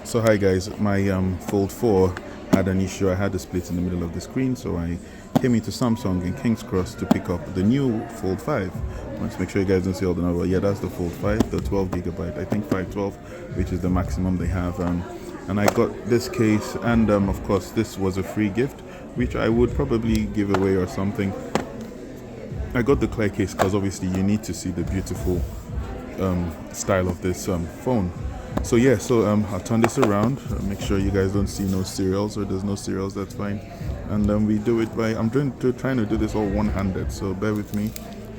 So hi guys, my Fold 4 had an issue. I had a split in the middle of the screen, so I came into Samsung in King's Cross to pick up the new Fold 5. I want to make sure you guys don't see all the number. Yeah, that's the Fold 5, the 12 gigabyte, I think 512, which is the maximum they have. And I got this case, and of course this was a free gift, which I would probably give away or something. I got the clear case because obviously you need to see the beautiful style of this phone. So yeah, I'll turn this around, make sure you guys don't see no serials, or there's no serials, that's fine. And then we do it by, I'm trying to do this all one-handed, so bear with me,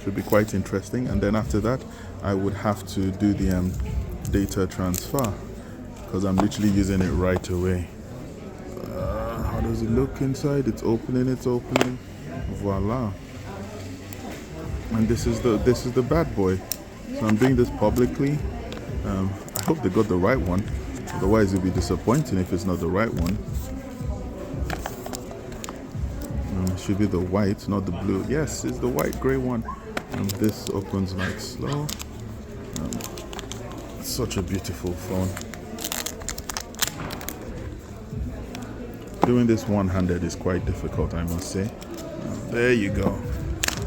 should be quite interesting. And then after that, I would have to do the data transfer, because I'm literally using it right away. How does it look inside? It's opening, voila. And this is the bad boy. So I'm doing this publicly. I hope they got the right one, otherwise it'll be disappointing if it's not the right one. It should be the white, not the blue. Yes, it's the white gray one. And this opens like slow. Such a beautiful phone. Doing this one-handed is quite difficult, I must say. There you go.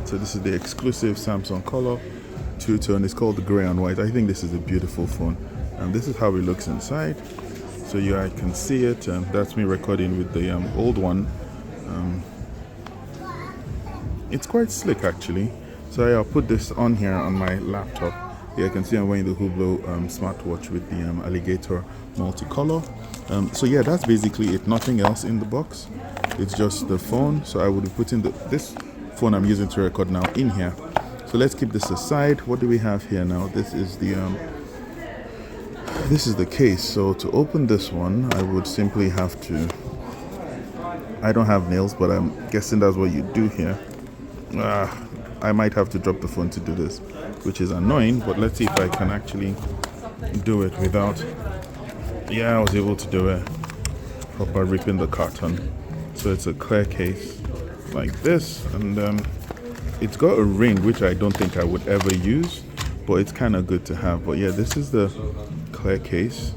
So this is the exclusive Samsung color two-tone. It's called the gray and white. I think this is a beautiful phone, and this is how it looks inside. So I can see it, and that's me recording with the old one. It's quite slick actually. So I'll put this on here on my laptop. Yeah, I can see I'm wearing the Hublot smartwatch with the alligator multicolor. So yeah, that's basically it. Nothing else in the box. It's just the phone. So I would be putting this phone I'm using to record now in here. So let's keep this aside. What do we have here now? This is the case. So to open this one, I would simply have to, I don't have nails, but I'm guessing that's what you do here. I might have to drop the phone to do this, which is annoying, but let's see if I can actually do it without. Yeah, I was able to do it proper ripping the carton. So it's a clear case like this, and it's got a ring, which I don't think I would ever use, but it's kind of good to have. But yeah, this is the clear case,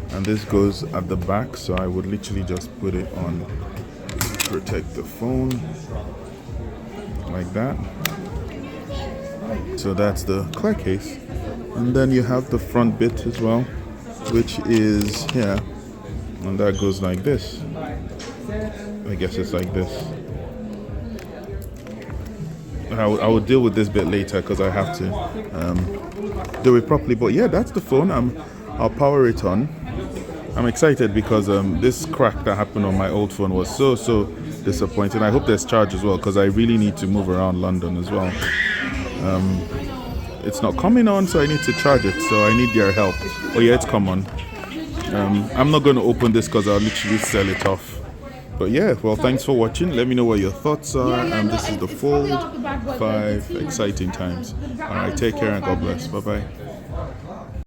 and this goes at the back, so I would literally just put it on to protect the phone like that. So that's the clear case, and then you have the front bit as well, which is here, and that goes like this. I guess it's like this. I will deal with this bit later because I have to do it properly. But yeah, that's the phone. I'll power it on. I'm excited because this crack that happened on my old phone was so disappointing. I hope there's charge as well, because I really need to move around London as well. It's not coming on, so I need to charge it. So I need your help. Oh yeah, it's come on. I'm not going to open this because I'll literally sell it off. But yeah, well, thanks for watching. Let me know what your thoughts are. And this is the Fold 5. Exciting times. All right, take care and God bless. Bye bye.